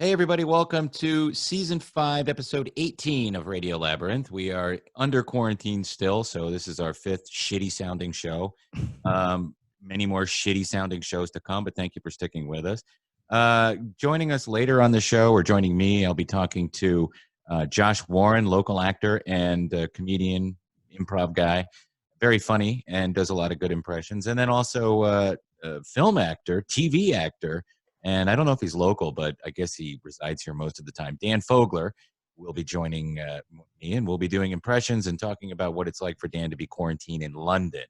Hey, everybody. Welcome to Season 5, Episode 18 of Radio Labyrinth. We are under quarantine still, so this is our fifth shitty-sounding show. Many more shitty-sounding shows to come, but thank you for sticking with us. Joining us later on the show, or joining me, I'll be talking to Josh Warren, local actor and comedian, improv guy. Very funny and does a lot of good impressions. And then also a film actor, TV actor, and I don't know if he's local, but I guess he resides here most of the time. Dan Fogler will be joining me, and we'll be doing impressions and talking about what it's like for Dan to be quarantined in London.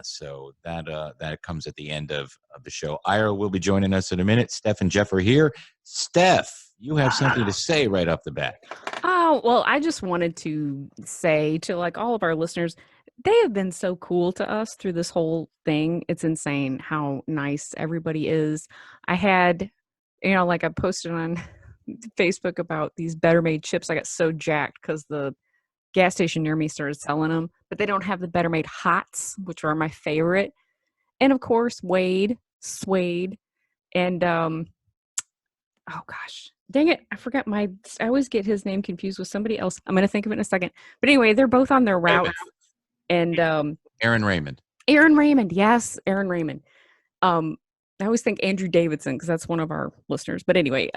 So that comes at the end of the show. Ira will be joining us in a minute. Steph and Jeff are here. Steph, you have something to say right off the bat. Oh, well, I just wanted to say to all of our listeners, they have been so cool to us through this whole thing. It's insane how nice everybody is. I had, I posted on Facebook about these Better Made chips. I got so jacked because the gas station near me started selling them, but they don't have the Better Made Hots, which are my favorite. And of course, Suede, and oh gosh, dang it, I always get his name confused with somebody else. I'm going to think of it in a second. But anyway, they're both on their route. And Aaron Raymond. Yes, Aaron Raymond. I always think Andrew Davidson because that's one of our listeners. But anyway,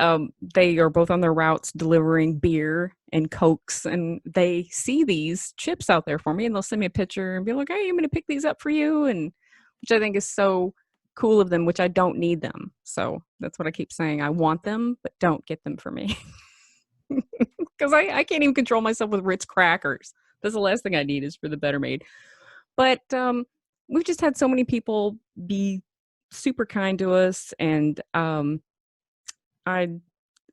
they are both on their routes delivering beer and Cokes, and they see these chips out there for me, and they'll send me a picture and be like, "Hey, I'm going to pick these up for you," and which I think is so cool of them. Which I don't need them, so that's what I keep saying. I want them, but don't get them for me because I can't even control myself with Ritz crackers. That's the last thing I need is for the Better Made. But we've just had so many people be super kind to us, and I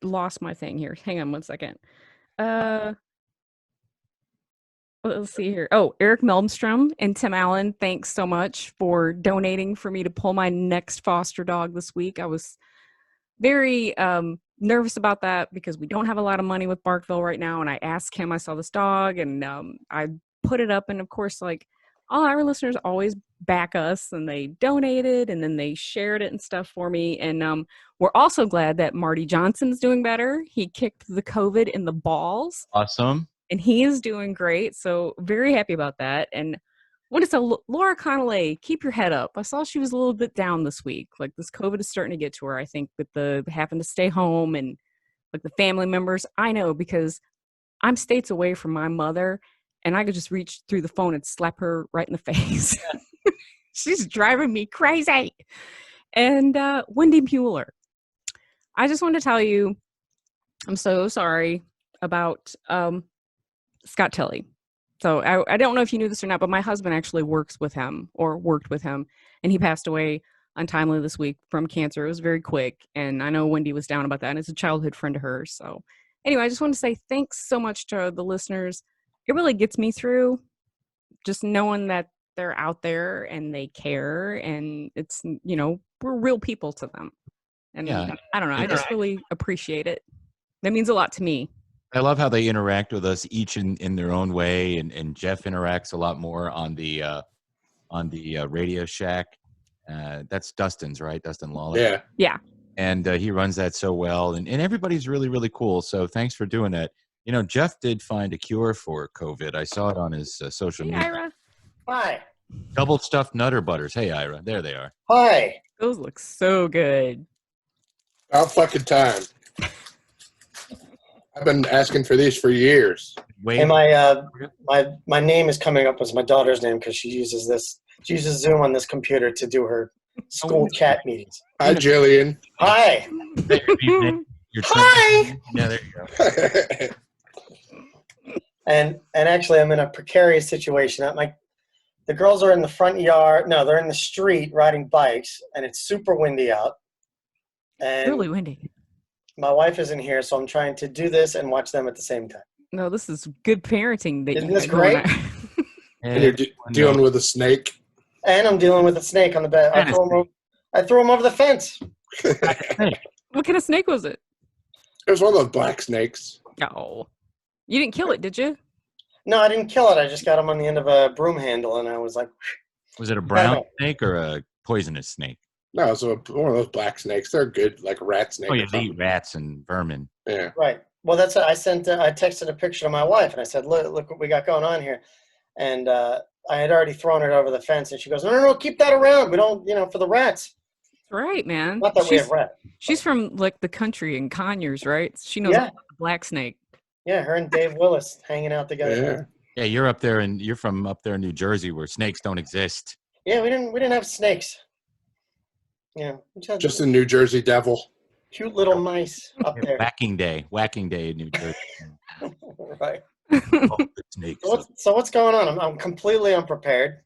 lost my thing here. Hang on one second. Let's see here. Oh, Eric Melmstrom and Tim Allen, thanks so much for donating for me to pull my next foster dog this week. I was very nervous about that because we don't have a lot of money with Barkville right now, and I asked him, I saw this dog, and I put it up, and of course, all our listeners always back us, and they donated, and then they shared it and stuff for me, and we're also glad that Marty Johnson's doing better. He kicked the COVID in the balls. Awesome. And he is doing great, so very happy about that. And what is Laura Connolly, keep your head up. I saw she was a little bit down this week. This COVID is starting to get to her, I think, with the having to stay home and the family members. I know because I'm states away from my mother, and I could just reach through the phone and slap her right in the face. She's driving me crazy. And Wendy Mueller, I just want to tell you, I'm so sorry about Scott Tilley. So I don't know if you knew this or not, but my husband actually worked with him, and he passed away untimely this week from cancer. It was very quick, and I know Wendy was down about that, and it's a childhood friend of hers. So anyway, I just want to say thanks so much to the listeners. It really gets me through just knowing that they're out there and they care, and it's, we're real people to them. And yeah, I don't know, I just really appreciate it. That means a lot to me. I love how they interact with us each in their own way, and Jeff interacts a lot more on the Radio Shack. That's Dustin's, right? Dustin Lawler. Yeah. And he runs that so well, and everybody's really, really cool. So thanks for doing that. Jeff did find a cure for COVID. I saw it on his social media. Ira. Hi. Double stuffed Nutter Butters. Hey, Ira. There they are. Hi. Those look so good. About fucking time. I've been asking for these for years. Wait. And my name is coming up as my daughter's name because she uses Zoom on this computer to do her school chat meetings. Hi, Jillian. Hi. Hi. Yeah, there you go. and actually, I'm in a precarious situation. The girls are in the front yard. No, they're in the street riding bikes, and it's super windy out. And really windy. My wife isn't here, so I'm trying to do this and watch them at the same time. No, this is good parenting. Isn't this great? And you're dealing with a snake. And I'm dealing with a snake on the bed. I threw him over the fence. What kind of snake was it? It was one of those black snakes. Oh. You didn't kill it, did you? No, I didn't kill it. I just got him on the end of a broom handle, and I was like... Was it a brown snake or a poisonous snake? No, so one of those black snakes. They're good, like a rat snake. Oh, or yeah, they something. eat rats and vermin. Yeah. Right. Well, that's what I sent. I texted a picture to my wife, and I said, "Look what we got going on here." And I had already thrown it over the fence, and she goes, "No, keep that around. We don't, for the rats. That's right, man. Not that we have rats." She's from like the country in Conyers, right? She knows Yeah. all about the black snake. Yeah, her and Dave Willis hanging out together. Yeah. Yeah, you're from up there in New Jersey where snakes don't exist. Yeah, we didn't have snakes. Yeah, we just had Just a New Jersey devil. cute little mice up there. Whacking day in New Jersey. Right. Oh, the snakes. So what's going on? I'm completely unprepared.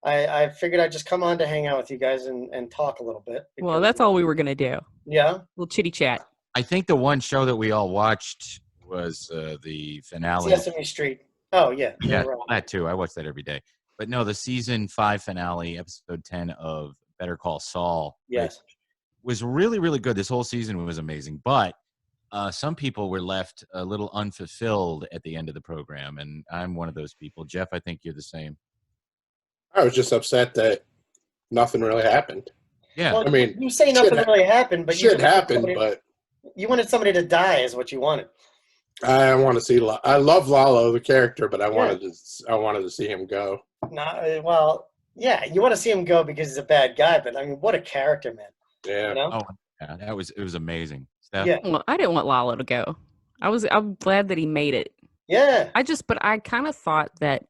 I figured I'd just come on to hang out with you guys and talk a little bit. Well, that's all we were gonna do. Yeah. Little chitty chat. I think the one show that we all watched was the finale. Sesame Street. Oh yeah. Yeah, You're right. that too. I watch that every day. But no, the season 5 finale, episode 10 of Better Call Saul. Yes. Was really, really good. This whole season was amazing. But some people were left a little unfulfilled at the end of the program, and I'm one of those people. Jeff, I think you're the same. I was just upset that nothing really happened. Yeah. Well, I mean, you say nothing really happened, but Shit happened, but you wanted somebody to die, is what you wanted. I want to see. I love Lalo, the character, but I wanted to see him go. Well, yeah, you want to see him go because he's a bad guy, but I mean, what a character, man. Yeah. You know? Oh, yeah. It was amazing. Steph? Yeah. Well, I didn't want Lalo to go. I'm glad that he made it. Yeah. But I kind of thought that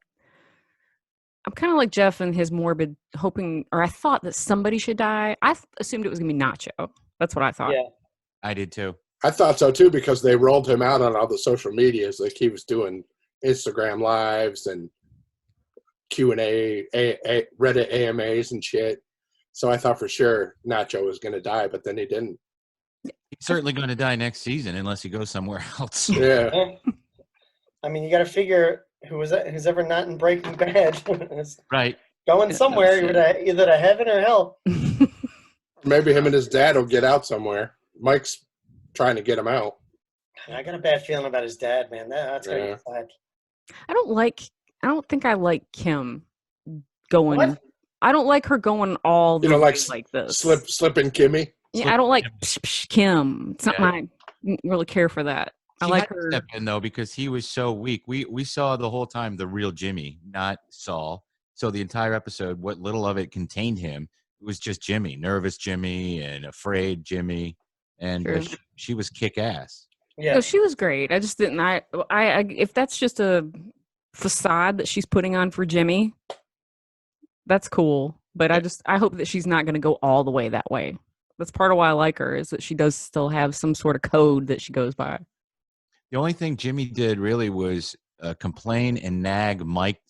I'm kind of like Jeff and his morbid hoping, or I thought that somebody should die. I assumed it was gonna be Nacho. That's what I thought. Yeah. I did too. I thought so too because they rolled him out on all the social medias, like he was doing Instagram lives and Q&A, Reddit AMAs and shit. So I thought for sure Nacho was going to die, but then he didn't. He's certainly going to die next season unless he goes somewhere else. Yeah. I mean, you got to figure who's ever not in Breaking Bad is Right. going somewhere, either to heaven or hell. Maybe him and his dad will get out somewhere. Mike's trying to get him out. I got a bad feeling about his dad, man. That's going to be sad. I don't think I like Kim going. What? I don't like her going all the way like this. Slipping Kimmy. Yeah, I don't like Kim. It's not I didn't really care for that. I He like had to her. step in though because he was so weak. We saw the whole time the real Jimmy, not Saul. So the entire episode, what little of it contained him, it was just Jimmy, nervous Jimmy and afraid Jimmy, and she was kick ass. Yeah. No, she was great. I just didn't. I if that's just a facade that she's putting on for Jimmy, that's cool. But I hope that she's not going to go all the way that way. That's part of why I like her, is that she does still have some sort of code that she goes by. The only thing Jimmy did really was complain and nag Mike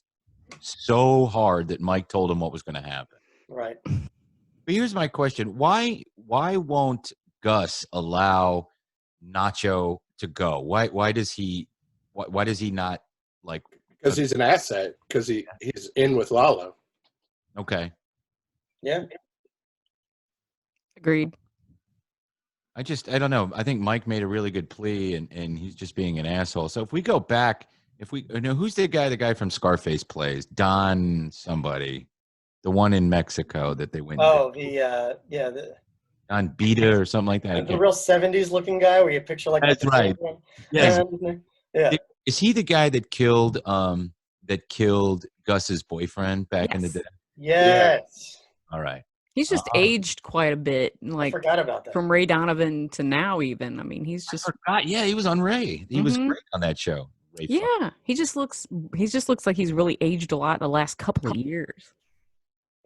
so hard that Mike told him what was going to happen. Right. But here's my question: Why won't Gus allow Nacho to go? Why does he not like? Because he's an asset. Because he's in with Lalo. Okay. Yeah. Agreed. I don't know. I think Mike made a really good plea, and he's just being an asshole. So if we go back, who's the guy from Scarface plays? Don somebody, the one in Mexico that they went. Oh, Don Beta or something like that. The real 70s looking guy where you picture like That's right. Yes. Yeah. Is he the guy that killed Gus's boyfriend back in the day? Yes. All right. He's just aged quite a bit, like I forgot about that. from Ray Donovan to now. Even I mean, he's just Yeah, he was on Ray. He was great on that show. Ray yeah. He just looks like he's really aged a lot in the last couple of years.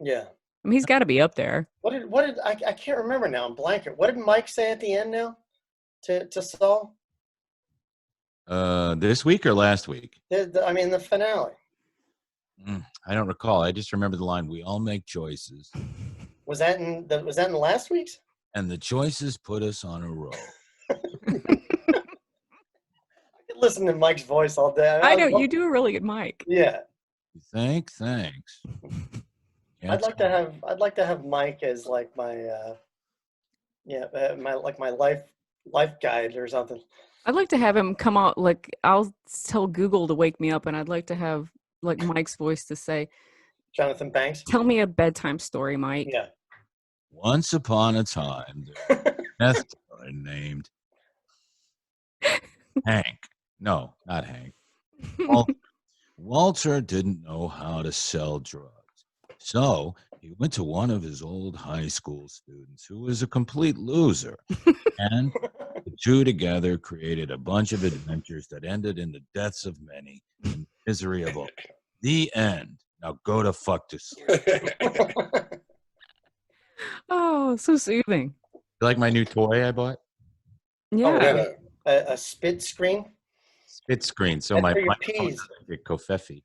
Yeah. I mean, he's got to be up there. What did I can't remember now. I'm blanking. What did Mike say at the end now to Saul? This week or last week? The finale. I don't recall. I just remember the line, "We all make choices." Was that in the last week's? And the choices put us on a roll. I could listen to Mike's voice all day. I know you do a really good Mike. Yeah. Thanks. I'd like to have Mike as like my my life guide or something. I'd like to have him come out, like I'll tell Google to wake me up, and I'd like to have like Mike's voice to say, Jonathan Banks. "Tell me a bedtime story, Mike." Yeah. Once upon a time, there was a meth dealer named Hank. No, not Hank. Walter didn't know how to sell drugs. So he went to one of his old high school students who was a complete loser. And the two together created a bunch of adventures that ended in the deaths of many and misery of all. The end. Now go to fuck to sleep. Oh, so soothing. You like my new toy I bought? Yeah. A spit screen. Spit screen. So That's my for your microphone peas. doesn't get Kofefi.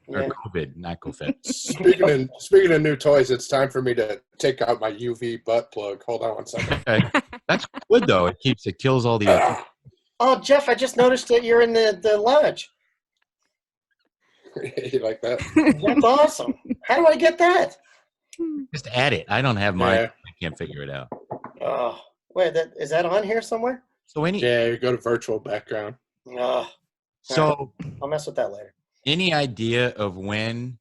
Or Yeah. COVID, not Kofefi. Speaking of new toys, it's time for me to take out my UV butt plug. Hold on one second. Okay. That's good though. It kills all the Oh, Jeff, I just noticed that you're in the lodge. You like that? That's awesome. How do I get that? just add it. I don't have mine. Yeah. I can't figure it out. Oh, wait, is that on here somewhere? So Yeah, you go to virtual background. Oh, so I'll mess with that later. any idea of when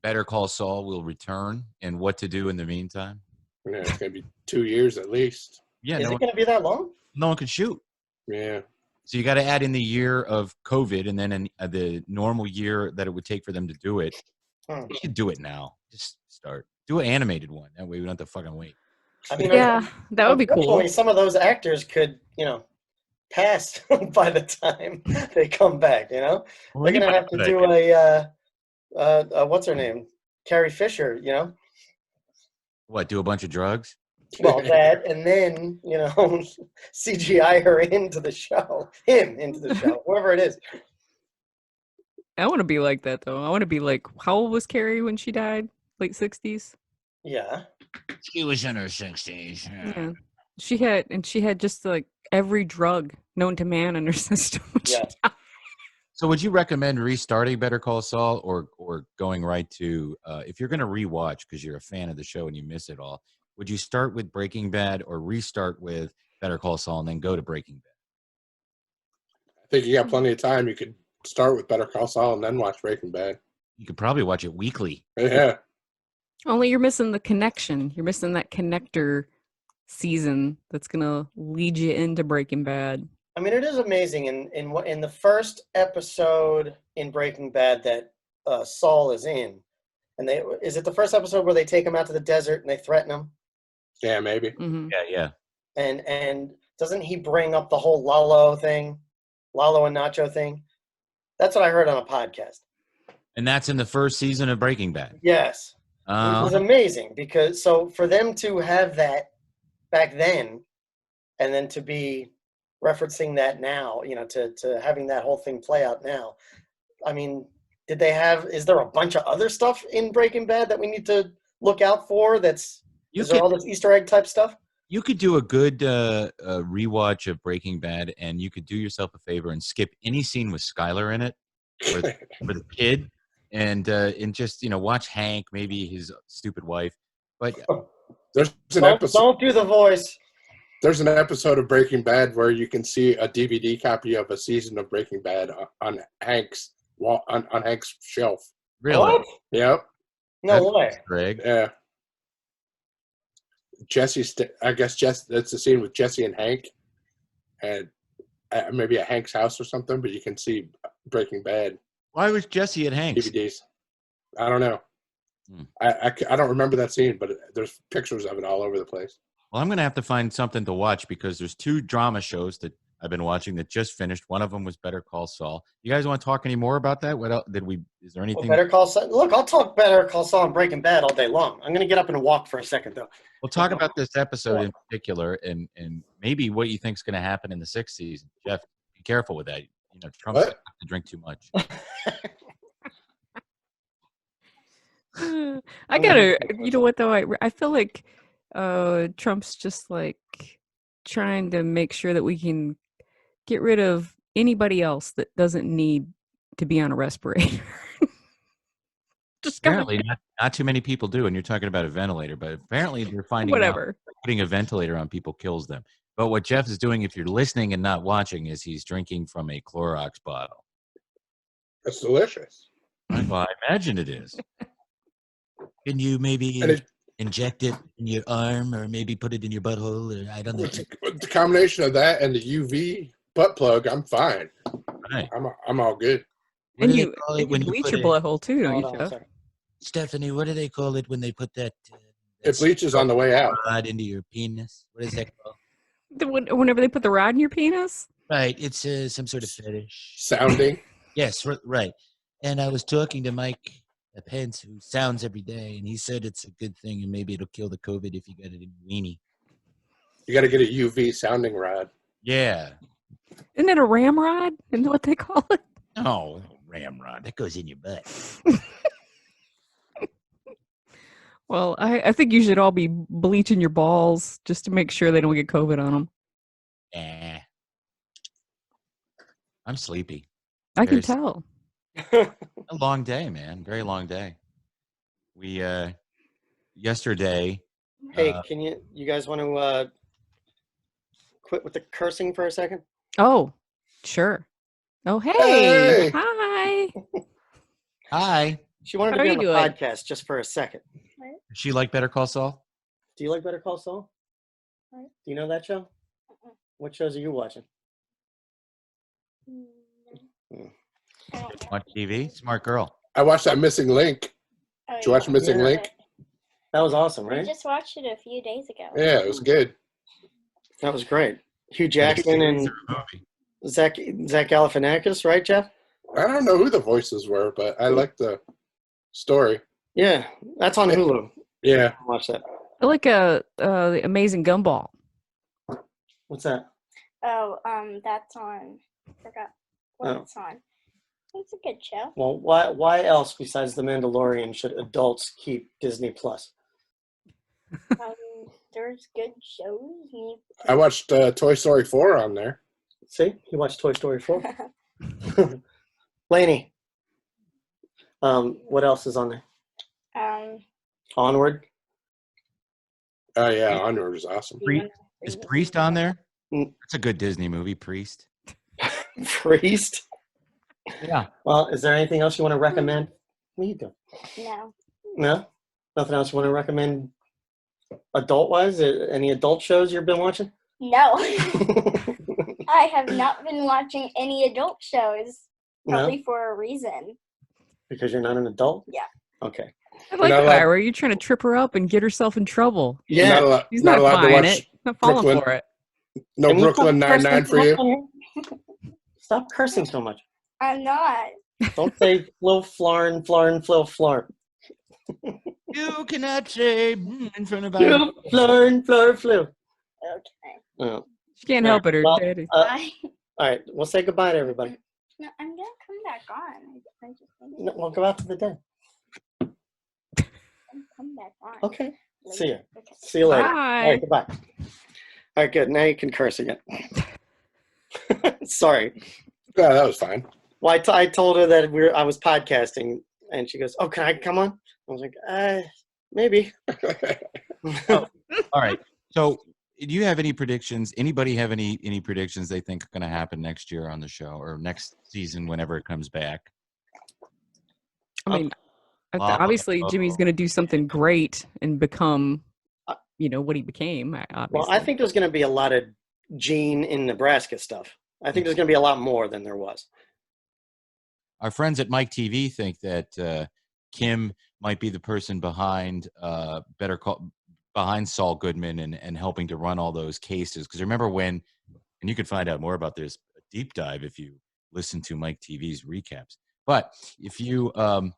Better Call Saul will return and what to do in the meantime? Yeah, it's gonna be 2 years at least. Yeah, Is no it one, going to be that long? no one could shoot. Yeah. So you got to add in the year of COVID and then the normal year that it would take for them to do it. Hmm. You could do it now. Just start. Do an animated one. That way we don't have to fucking wait. I mean, Yeah, that would be cool. unfortunately, some of those actors could, pass by the time they come back. They're going to have to do a what's her name, Carrie Fisher. What? Do a bunch of drugs? Well, that, and then CGI her into the show, him into the show, whoever it is. I want to be like that though. I want to be like, how old was Carrie when she died? Late 60s. Yeah. She was in her 60s. Yeah. She had just like every drug known to man in her system. when she Yeah. died. So would you recommend restarting Better Call Saul or going right to, if you're going to rewatch because you're a fan of the show and you miss it all, would you start with Breaking Bad or restart with Better Call Saul and then go to Breaking Bad? I think you got plenty of time. You could start with Better Call Saul and then watch Breaking Bad. You could probably watch it weekly. Yeah. Only you're missing the connection. You're missing that connector season that's gonna lead you into Breaking Bad. I mean, it is amazing. In the first episode in Breaking Bad that Saul is in, and is it the first episode where they take him out to the desert and they threaten him? Yeah, maybe. Mm-hmm. Yeah. And doesn't he bring up the whole Lalo and Nacho thing? That's what I heard on a podcast. And that's in the first season of Breaking Bad. Yes. It was amazing because for them to have that back then and then to be referencing that now, to having that whole thing play out now. I mean, is there a bunch of other stuff in Breaking Bad that we need to look out for? Is there all this Easter egg type stuff? You could do a good rewatch of Breaking Bad, and you could do yourself a favor and skip any scene with Skylar in it, or the kid, and just watch Hank, maybe his stupid wife. But There's an episode. Don't do the voice. There's an episode of Breaking Bad where you can see a DVD copy of a season of Breaking Bad on Hank's wall on Hank's shelf. really, What? Yep. No way. Greg. Yeah. I guess that's the scene with Jesse and Hank, and maybe at Hank's house or something. But you can see Breaking Bad Why was Jesse at Hank's? DVDs. I don't know. I don't remember that scene, but there's pictures of it all over the place. Well, I'm going to have to find something to watch because there's 2 drama shows that I've been watching that just finished. One of them was Better Call Saul. You guys want to talk any more about that? What else is there anything? Better Call Saul. Look, I'll talk Better Call Saul and Breaking Bad all day long. I'm going to get up and walk for a second, though. We'll talk about this episode in particular and maybe what you think is going to happen in the 6th season. Jeff, be careful with that. Trump's going to drink too much. I gotta, you know what though? I feel like Trump's just like trying to make sure that we can get rid of anybody else that doesn't need to be on a respirator. Just Apparently, not too many people do, and you're talking about a ventilator, but apparently they're finding out whatever. putting a ventilator on people kills them. But what Jeff is doing, if you're listening and not watching, is he's drinking from a Clorox bottle. That's delicious. Well, I imagine it is. Can you maybe And inject it in your arm or maybe put it in your butthole, or I don't know. With the combination of that and the UV butt plug, I'm fine. Right. I'm all good. What And do they you, call it and you when you bleach put your it? butthole too, don't Hold you, on a Jeff? second. Stephanie, what do they call it when they put that It bleaches on the way out. rod into your penis? What is that called? Whenever they put the rod in your penis? Right, it's some sort of fetish. Sounding. Yes, right. And I was talking to Mike Pence, who sounds every day, and he said it's a good thing, and maybe it'll kill the COVID if you get it in your weenie. You got to get a UV sounding rod. Yeah. Isn't it a ramrod? Isn't that what they call it? Oh, ramrod. That goes in your butt. Well, I think you should all be bleaching your balls just to make sure they don't get COVID on them. I'm sleepy. I can Very tell. A long day, man. Very long day. We yesterday. Hey, can you guys want to quit with the cursing for a second? Oh, sure. Oh, hey. Hey. Hi. Hi. She wanted How to are be you on the doing? podcast just for a second. Does she like Better Call Saul? Do you like Better Call Saul? What? Do you know that show? What shows are you watching? Watch TV. Smart girl. I watched that Missing Link. Did you watch Missing Yeah. Link? That was awesome, We right? just watched it a few days ago. Yeah, it was good. That was great. Hugh Jackman and Movie. Zach Galifianakis, right, Jeff? I don't know who the voices were, but I liked the story. Yeah, that's on Hulu. Yeah. Watch that. I like the Amazing Gumball. What's that? Oh, that's on. Forgot what Oh. it's on. It's a good show. Well, why else besides The Mandalorian should adults keep Disney Plus? There's good shows. I watched Toy Story 4 on there. See, you watched Toy Story 4. Laney, what else is on there? Onward. Oh, yeah, Onward is awesome. Is Priest on there? Mm. It's a good Disney movie, Priest. Priest. Yeah. Well, is there anything else you want to recommend? What are you doing? No. No? Nothing else you want to recommend adult-wise? Any adult shows you've been watching? No. I have not been watching any adult shows. Probably for a reason. Because you're not an adult? Yeah. Okay. I like not allowed- Kyra. You're trying to trip her up and get herself in trouble. Yeah. He's not not, allowed to buying watch it. Not falling Brooklyn. for it. No Can you Brooklyn stop cursing Nine-Nine so for much you? on here? Stop cursing so much. I'm not. Don't say flo flarn, flarn, flo flarn. You cannot say in front of Flo flarn, flar, flu. Okay. Oh. She can't help it. Her Well, daddy. Bye. All right. We'll say goodbye to everybody. No, I'm gonna come back on. I just need No, we'll go out to the den. to come back on. Okay. See you. Okay. See you later. Bye. All right. Goodbye. All right. Good. Now you can curse again. Sorry. Yeah, that was fine. Well, I told her that I was podcasting, and she goes, "Oh, can I come on?" I was like, maybe. All right. So, do you have any predictions? Anybody have any predictions they think are going to happen next year on the show or next season whenever it comes back? I mean, Lava. obviously Jimmy's going to do something great and become, what he became. Obviously. Well, I think there's going to be a lot of Gene in Nebraska stuff. I think there's going to be a lot more than there was. Our friends at Mike TV think that Kim might be the person behind behind Saul Goodman and helping to run all those cases. Because remember when, and you can find out more about this deep dive if you listen to Mike TV's recaps. But if you, God,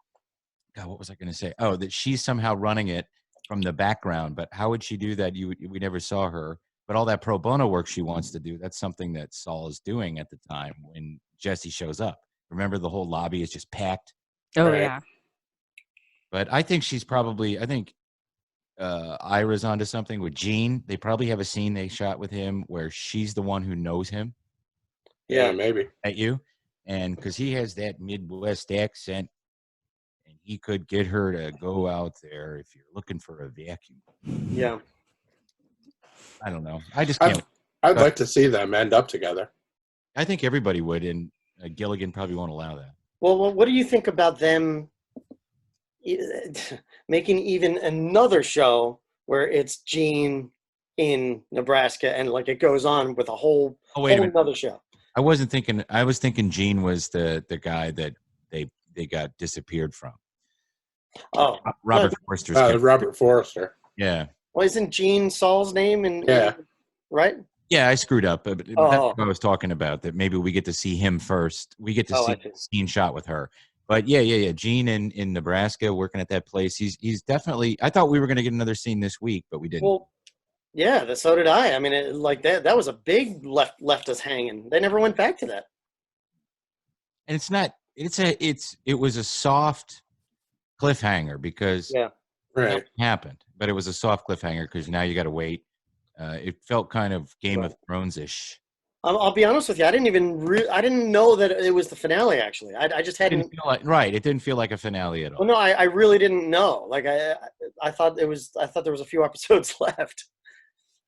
what was I going to say? Oh, that she's somehow running it from the background. But how would she do that? We never saw her. But all that pro bono work she wants to do, that's something that Saul is doing at the time when Jesse shows up. Remember, the whole lobby is just packed. Oh, Right. yeah. But I think I think Ira's onto something with Gene. They probably have a scene they shot with him where she's the one who knows him Yeah, maybe. at you. And because he has that Midwest accent, and he could get her to go out there if you're looking for a vacuum. Yeah. I don't know. I just can't. I'd like to see them end up together. I think everybody would, and Gilligan probably won't allow that. Well, what do you think about them? making even another show where it's Gene in Nebraska, and like it goes on with a whole another show. I wasn't thinking. I was thinking Gene was the guy that they got disappeared from. Oh, Robert Forster's character. Robert Forster. Yeah. Well, isn't Gene Saul's name in right? Yeah, I screwed up, but that's what I was talking about. That maybe we get to see him first. We get to see the scene shot with her. But yeah. Gene in Nebraska working at that place. He's definitely. I thought we were going to get another scene this week, but we didn't. Well, yeah, so did I. I mean, that was a big left us hanging. They never went back to that. And it's not. It was a soft cliffhanger because right happened, but it was a soft cliffhanger because now you got to wait. It felt kind of Game of Thrones-ish. I'll be honest with you. I didn't know that it was the finale. Actually, I just hadn't. It didn't feel like a finale at all. Well, no, I really didn't know. Like I thought there was a few episodes left,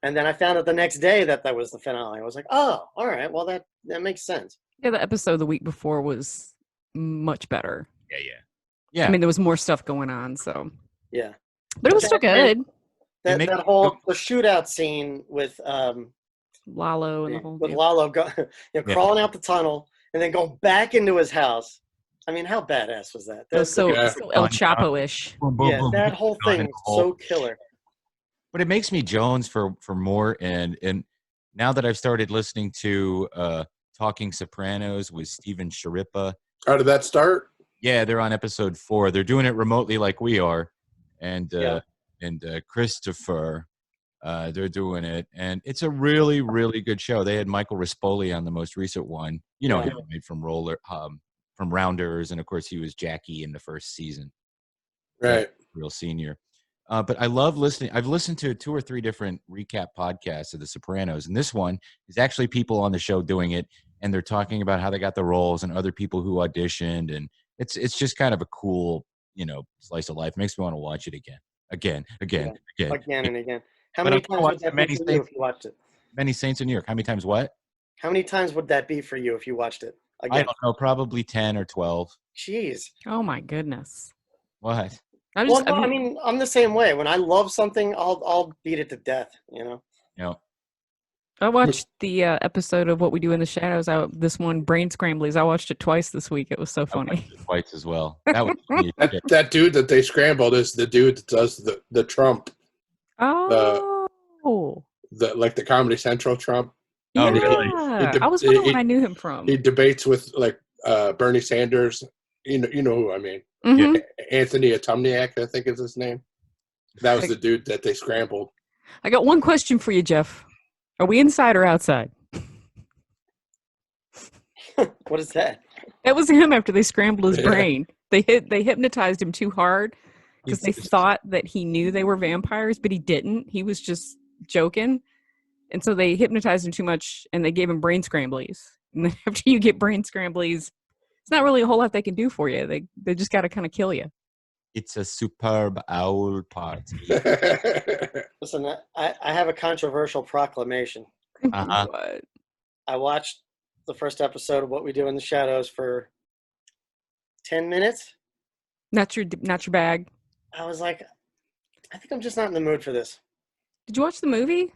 and then I found out the next day that was the finale. I was like, oh, all right. Well, that makes sense. Yeah, the episode the week before was much better. Yeah. I mean, there was more stuff going on, so yeah, but it was still good. The shootout scene with Lalo and the whole Lalo crawling out the tunnel and then going back into his house. I mean, how badass was that? That's so El Chapo-ish. Yeah, that whole thing was so killer. But it makes me Jones for more, and now that I've started listening to Talking Sopranos with Steven Sharippa. How did that start? Yeah, they're on episode 4. They're doing it remotely like we are, and Christopher. They're doing it, and it's a really, really good show. They had Michael Rispoli on the most recent one. You know him from Rounders, and of course he was Jackie in the first season. Right, real senior. But I love listening. I've listened to 2 or 3 different recap podcasts of The Sopranos, and this one is actually people on the show doing it, and they're talking about how they got the roles and other people who auditioned, and it's just kind of a cool, slice of life. It makes me want to watch it again. Again and again. How many times would that be for you if you watched it? Many Saints in New York. How many times what? How many times would that be for you if you watched it again? I don't know. Probably 10 or 12. Jeez. Oh my goodness. What? I'm the same way. When I love something, I'll beat it to death. Yeah. I watched the episode of What We Do in the Shadows. This one, Brain Scramblies. I watched it twice this week. It was so funny. Twice as well. That was funny. that dude that they scrambled is the dude that does the Trump. Oh. The Comedy Central Trump. Yeah. I was wondering where I knew him from. He debates with Bernie Sanders. You know who I mean. Mm-hmm. Anthony Atumniak, I think is his name. That was the dude that they scrambled. I got one question for you, Jeff. Are we inside or outside? What is that? That was him after they scrambled his brain. They hypnotized him too hard because they thought that he knew they were vampires, but he didn't. He was just joking. And so they hypnotized him too much and they gave him brain scramblies. And then after you get brain scramblies, it's not really a whole lot they can do for you. They just got to kind of kill you. It's a superb owl party. Listen, I have a controversial proclamation. What? I watched the first episode of What We Do in the Shadows for 10 minutes. Not your bag. I was like, I think I'm just not in the mood for this. Did you watch the movie?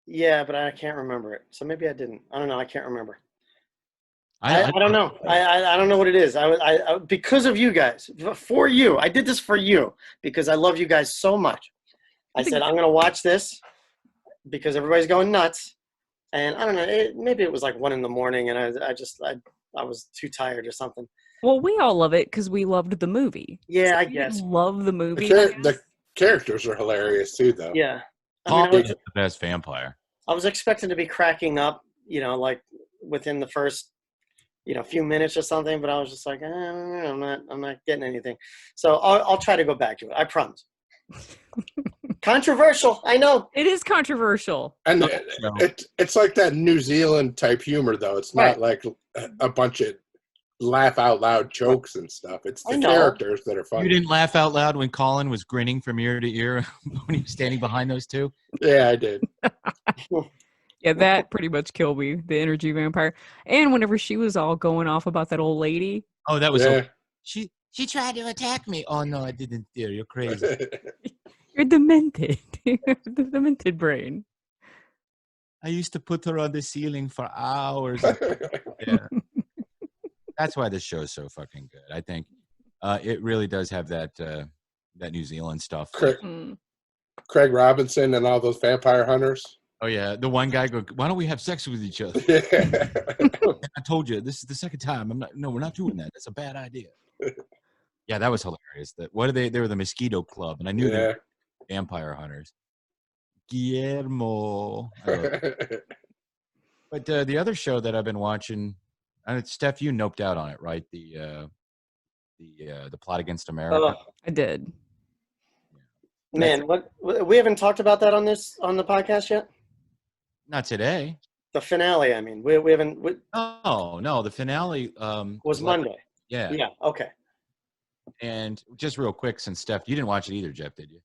Yeah, but I can't remember it. So maybe I didn't. I don't know. I can't remember. I don't know. I don't know what it is. I because of you guys, for you. I did this for you because I love you guys so much. I said I'm gonna watch this because everybody's going nuts, and I don't know. Maybe it was like 1 a.m, and I was too tired or something. Well, we all love it because we loved the movie. Yeah, so I guess. Love the movie. The characters are hilarious too, though. Yeah, Paul is the best vampire. I was expecting to be cracking up, like within the first. Few minutes or something, but I was just like, I'm not getting anything. So I'll try to go back to it. I promise. Controversial, I know. It is controversial. And it's like that New Zealand type humor, though. It's not like a bunch of laugh out loud jokes and stuff. It's the characters that are funny. You didn't laugh out loud when Colin was grinning from ear to ear when he was standing behind those two? Yeah, I did. Yeah, that pretty much killed me, the energy vampire. And whenever she was all going off about that old lady. Oh, that was she She tried to attack me. Oh, no, I didn't, dear. You're crazy. You're demented. The demented brain. I used to put her on the ceiling for hours. Yeah. That's why this show is so fucking good. I think it really does have that New Zealand stuff. Craig Robinson and all those vampire hunters. Oh, yeah. The one guy go, why don't we have sex with each other? I told you, this is the second time. We're not doing that. That's a bad idea. Yeah, that was hilarious. What are they? They were the Mosquito Club, and I knew they were vampire hunters. Guillermo. But the other show that I've been watching, Steph, you noped out on it, right? The Plot Against America. I did. Man, what we haven't talked about that on the podcast yet? Not today. The finale, I mean. We haven't No, the finale was Monday. Yeah. Yeah, okay. And just real quick, since Steph, you didn't watch it either, Jeff, did you?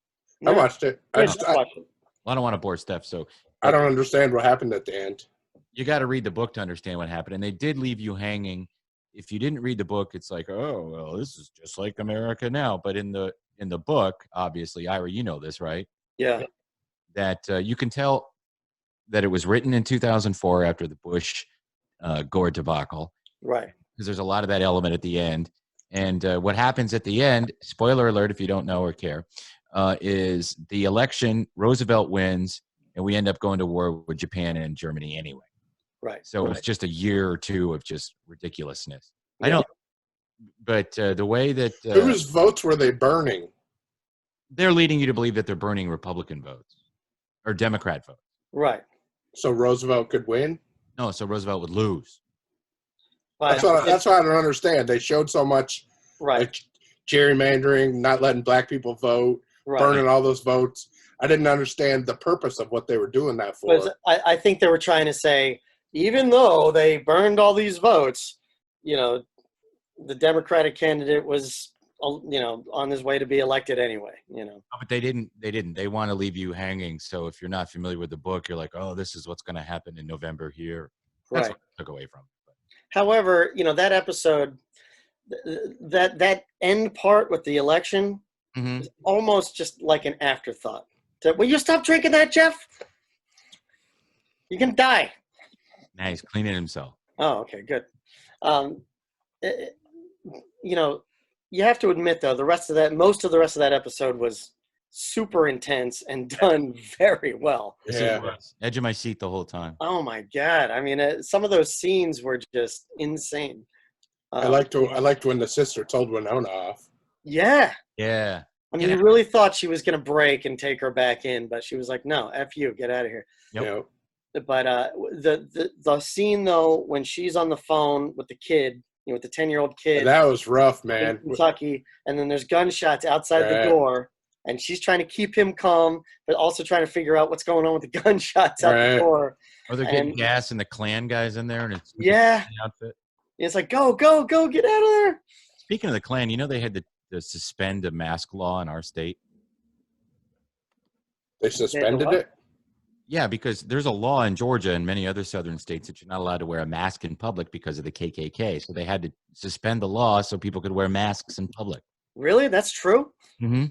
I watched it. I don't want to bore Steph, so I don't understand what happened at the end. You got to read the book to understand what happened, and they did leave you hanging. If you didn't read the book, it's like, oh, well, this is just like America now. But in the book, obviously, Ira, you know this, right? Yeah. That you can tell that it was written in 2004 after the Bush Gore debacle. Right. Because there's a lot of that element at the end. And what happens at the end, spoiler alert if you don't know or care, is the election, Roosevelt wins, and we end up going to war with Japan and Germany anyway. Right. So it was just a year or two of just ridiculousness. Yeah. I don't, but the way that... whose votes were they burning? They're leading you to believe that they're burning Republican votes or Democrat votes. Right. So Roosevelt could win? No, so Roosevelt would lose. That's what I don't understand. They showed so much like gerrymandering, not letting black people vote, burning all those votes. I didn't understand the purpose of what they were doing that for. I think they were trying to say, even though they burned all these votes, the Democratic candidate was, on his way to be elected anyway, But they didn't. They want to leave you hanging. So if you're not familiar with the book, you're like, oh, this is what's going to happen in November here. That's what I took away from it. However, that episode, that end part with the election is almost just like an afterthought. Will you stop drinking that, Jeff? You can die. Nah, he's cleaning himself. Oh, okay, good. You have to admit, though, most of the rest of that episode was super intense and done very well. Yeah. Edge of my seat the whole time. Oh my God. I mean, some of those scenes were just insane. I liked when the sister told Winona off. Yeah. Yeah. I mean, you really thought she was going to break and take her back in, but she was like, no, F you, get out of here. Yep. But the scene, though, when she's on the phone with the kid, with the 10-year-old kid. That was rough, man. In Kentucky, and then there's gunshots outside the door. And she's trying to keep him calm, but also trying to figure out what's going on with the gunshots out the door. Or they're getting gas and the Klan guys in there. And it's outfit. It's like, go, get out of there. Speaking of the Klan, they had to suspend a mask law in our state. They suspended it? Yeah, because there's a law in Georgia and many other southern states that you're not allowed to wear a mask in public because of the KKK. So they had to suspend the law so people could wear masks in public. Really? That's true? Mm-hmm.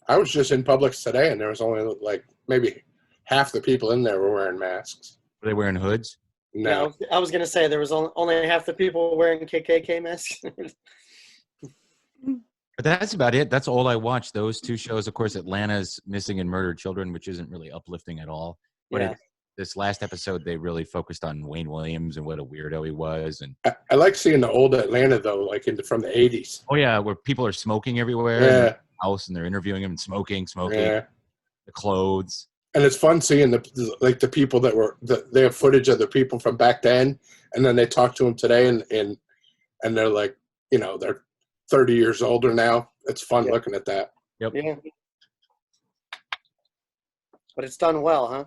I was just in Publix today, and there was only like maybe half the people in there were wearing masks. Were they wearing hoods? No. Yeah, I was going to say there was only half the people wearing KKK masks. But that's about it. That's all I watched. Those two shows. Of course, Atlanta's Missing and Murdered Children, which isn't really uplifting at all. But this last episode, they really focused on Wayne Williams and what a weirdo he was. And I like seeing the old Atlanta, though, like from the 80s. Oh, yeah, where people are smoking everywhere. Yeah. House and they're interviewing him and smoking the clothes, and it's fun seeing the people they have footage of the people from back then, and then they talk to them today, and they're like, they're 30 years older now. It's fun looking at that. Yep. Yeah. But it's done well, huh?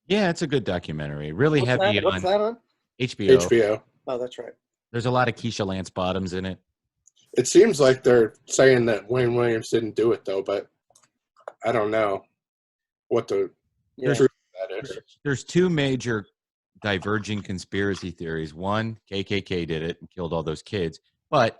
Yeah, it's a good documentary. Really What's heavy that? What's that on? HBO. Oh, that's right. There's a lot of Keisha Lance Bottoms in it. It seems like they're saying that Wayne Williams didn't do it, though, but I don't know what the truth of that is. There's two major diverging conspiracy theories. One, KKK did it and killed all those kids. But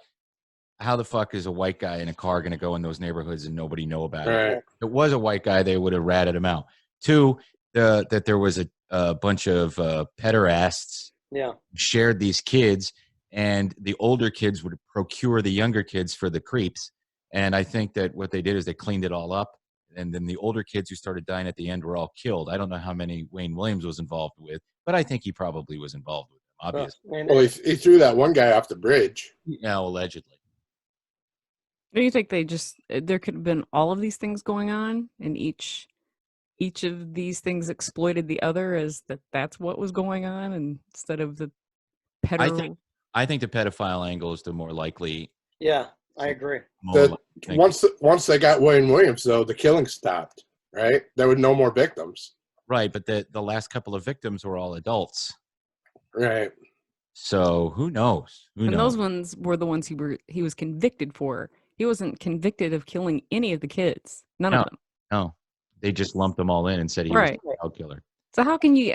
how the fuck is a white guy in a car going to go in those neighborhoods and nobody know about it? Right. If it was a white guy, they would have ratted him out. Two, that there was a bunch of pederasts Yeah. shared these kids, and the older kids would procure the younger kids for the creeps. And I think that what they did is they cleaned it all up, and then the older kids who started dying at the end were all killed. I don't know how many Wayne Williams was involved with, but I think he probably was involved with them, obviously. Well, he threw that one guy off the bridge. Now, allegedly. Do you think there could have been all of these things going on, and each of these things exploited the other as that's what was going on, and instead of the I think the pedophile angle is the more likely. Yeah, I agree. Once they got Wayne Williams, though, the killing stopped. Right, there were no more victims. Right, but the last couple of victims were all adults. Right. So who knows? Those ones were the ones he was convicted for. He wasn't convicted of killing any of the kids. None of them. No, they just lumped them all in and said he was a child killer. So how can you?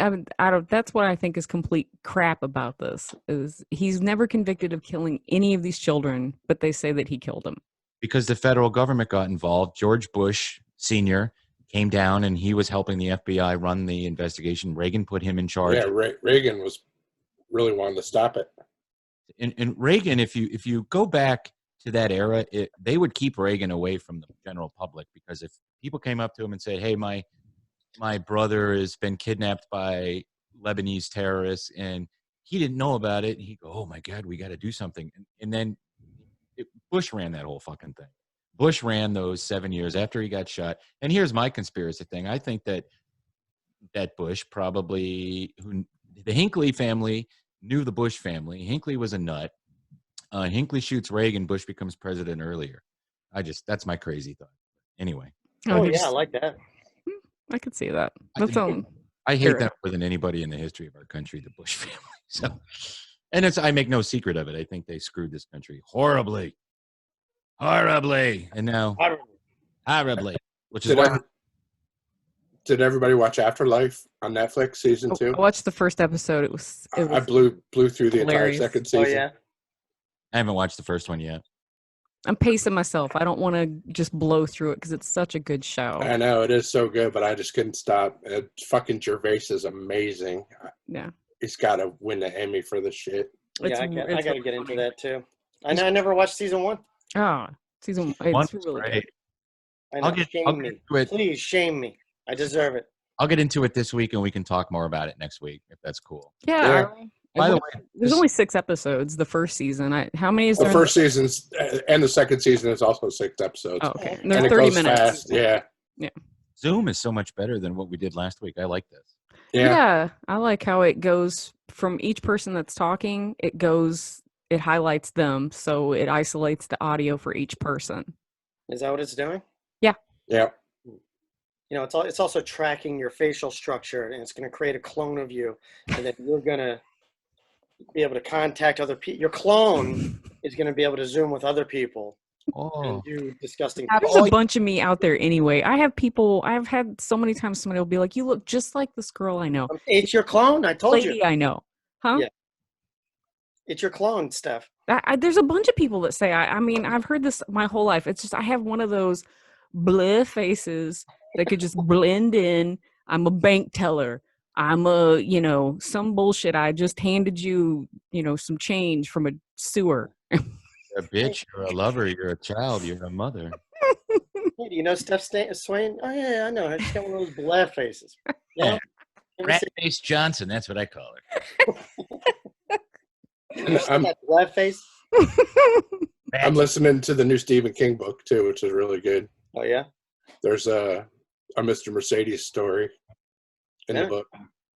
That's what I think is complete crap about this. Is he's never convicted of killing any of these children, but they say that he killed them because the federal government got involved. George Bush Sr. came down and he was helping the FBI run the investigation. Reagan put him in charge. Yeah, Reagan was really wanting to stop it. And Reagan, if you go back to that era, they would keep Reagan away from the general public, because if people came up to him and said, "Hey, my brother has been kidnapped by Lebanese terrorists," and he didn't know about it, and he'd go, "Oh my God, we got to do something." And then Bush ran that whole fucking thing. Bush ran those 7 years after he got shot. And here's my conspiracy thing. I think that Bush probably, the Hinckley family knew the Bush family. Hinckley was a nut. Hinckley shoots Reagan. Bush becomes president earlier. That's my crazy thought. Anyway. Oh yeah, I like that. I could see that. I hate that more than anybody in the history of our country, the Bush family. So, and I make no secret of it. I think they screwed this country horribly, and now horribly, which is why. Did everybody watch Afterlife on Netflix season 2? I watched the first episode. It was I blew through the hilarious. entire second season. Oh yeah. I haven't watched the first one yet. I'm pacing myself. I don't want to just blow through it because it's such a good show. I know it is so good, but I just couldn't stop. Fucking Gervais is amazing. Yeah, he's got to win the Emmy for this shit. Yeah, I got to get into that too. I never watched season 1. Oh, season 1 it's really great. Good. I'll get into it. Please shame me. I deserve it. I'll get into it this week, and we can talk more about it next week if that's cool. Yeah. By the way, there's only 6 episodes. The first season. How many is there? The first season's and the second season is also 6 episodes. Oh, okay. And they're 30 minutes. Fast. Yeah. Zoom is so much better than what we did last week. I like this. Yeah, I like how it goes from each person that's talking. It highlights them, so it isolates the audio for each person. Is that what it's doing? Yeah. Yeah. You know, it's also tracking your facial structure, and it's going to create a clone of you, and then you're going to be able to contact other people. Your clone is going to be able to Zoom with other people and do disgusting things. There's a bunch of me out there anyway. I've had so many times somebody will be like, "You look just like this girl I know." It's your clone. I told Lady you. I know. Huh? Yeah. It's your clone, Steph. There's a bunch of people that say, I mean, I've heard this my whole life. It's just, I have one of those bleh faces that could just blend in. I'm a bank teller. I'm some bullshit. I just handed you, some change from a sewer. You're a bitch. You're a lover. You're a child. You're a mother. Hey, do you know Steph Swain? Oh, yeah, I know her. She's got one of those bleh faces. Yeah. Rat-face Johnson. That's what I call her. That bleh face? I'm listening to the new Stephen King book, too, which is really good. Oh, yeah? There's a Mr. Mercedes story in the book.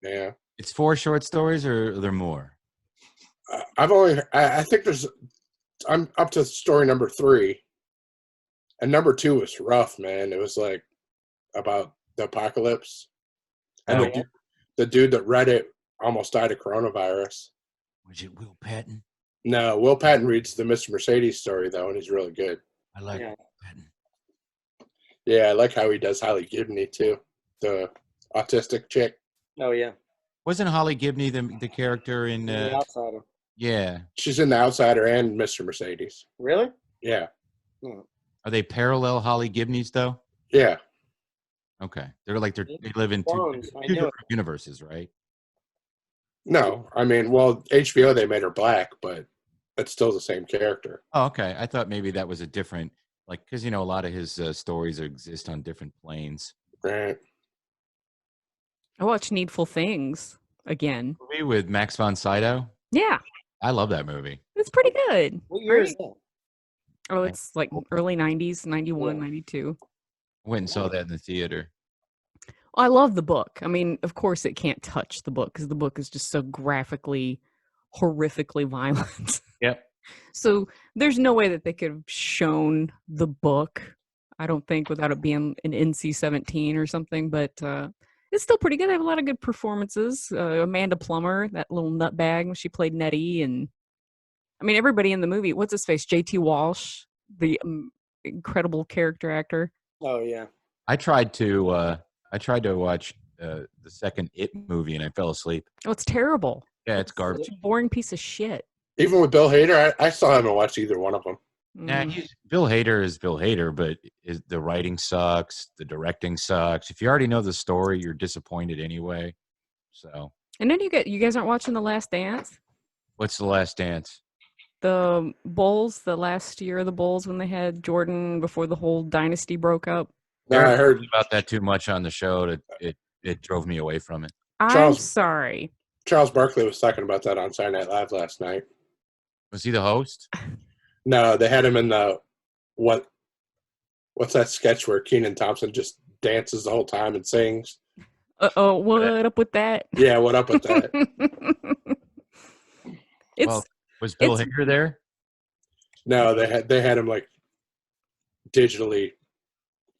Yeah. It's 4 short stories, or are there more? I think I'm up to story number 3. And number 2 was rough, man. It was like about the apocalypse. And the dude that read it almost died of coronavirus. Was it Will Patton? No, Will Patton reads the Mr. Mercedes story, though, and he's really good. I like Will Patton. Yeah, I like how he does Holly Gibney, too. The autistic chick. Oh, yeah. Wasn't Holly Gibney the character in... The Outsider. Yeah. She's in The Outsider and Mr. Mercedes. Really? Yeah. Are they parallel Holly Gibneys though? Yeah. Okay, they live in two Clones, I knew it. different universes, right? No, I mean, well, HBO they made her black, but it's still the same character. Oh, okay. I thought maybe that was a different, like, because a lot of his stories exist on different planes. Right. I watched Needful Things again. Movie with Max von Sydow. Yeah, I love that movie. it's pretty good. What year is Right? that? Oh, it's like early 90s, 91, Yeah. 92. I went and saw that in the theater. I love the book. I mean, of course it can't touch the book because the book is just so graphically, horrifically violent. Yep. So there's no way that they could have shown the book, I don't think, without it being an NC-17 or something. But it's still pretty good. They have a lot of good performances. Amanda Plummer, that little nutbag, she played Nettie. And I mean, everybody in the movie. What's his face? J.T. Walsh, the incredible character actor. Oh yeah. I tried to watch the second It movie and I fell asleep. Oh, it's terrible. Yeah, it's garbage. Such a boring piece of shit. Even with Bill Hader, I still haven't watched either one of them. Yeah, Bill Hader is Bill Hader, but the writing sucks, the directing sucks. If you already know the story, you're disappointed anyway. So. And then you guys aren't watching The Last Dance? What's The Last Dance? The Bulls, the last year of the Bulls when they had Jordan before the whole dynasty broke up. No, I heard about that too much on the show. It drove me away from it. I'm sorry. Charles Barkley was talking about that on Saturday Night Live last night. Was he the host? No, they had him in the what's that sketch where Kenan Thompson just dances the whole time and sings? Uh-oh, what up with that? Yeah, what up with that? Was Bill Hader there? No, they had him like digitally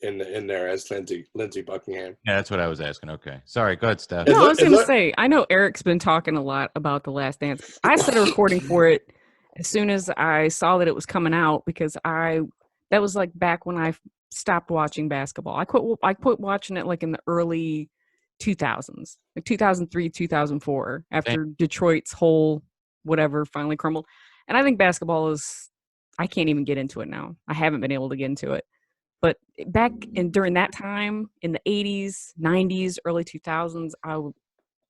in there as Lindsey Buckingham. Yeah, that's what I was asking. Okay. Sorry, go ahead, Steph. No, I was going to say, I know Eric's been talking a lot about The Last Dance. I set a recording for it as soon as I saw that it was coming out because that was like back when I stopped watching basketball. I quit watching it like in the early 2000s, like 2003, 2004, after Detroit's whole whatever finally crumbled. And I think basketball I can't even get into it now. I haven't been able to get into it. But back during that time, in the 80s, 90s, early 2000s, I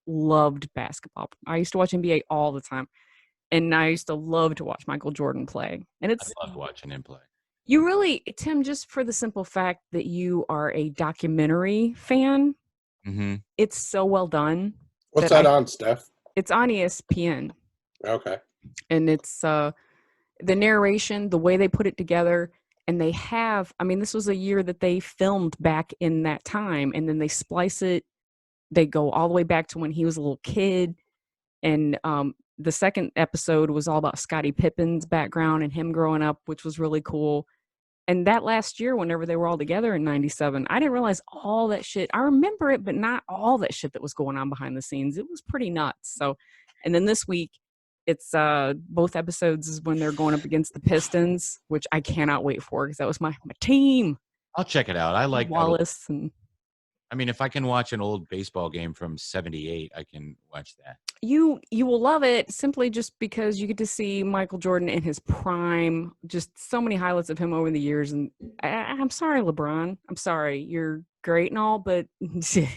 loved basketball. I used to watch NBA all the time. And I used to love to watch Michael Jordan play. And I loved watching him play. You really, Tim, just for the simple fact that you are a documentary fan, it's so well done. What's that on, Steph? It's on ESPN. Okay. And it's the narration, the way they put it together. And they have, I mean, this was a year that they filmed back in that time. And then they splice it. They go all the way back to when he was a little kid. And the second episode was all about Scottie Pippen's background and him growing up, which was really cool. And that last year, whenever they were all together in 97, I didn't realize all that shit. I remember it, but not all that shit that was going on behind the scenes. It was pretty nuts. So, and then this week, it's both episodes is when they're going up against the Pistons, which I cannot wait for because that was my team. I'll check it out. I like Wallace. I mean, if I can watch an old baseball game from '78, I can watch that. You will love it simply just because you get to see Michael Jordan in his prime. Just so many highlights of him over the years. And I'm sorry, LeBron. I'm sorry. You're great and all, but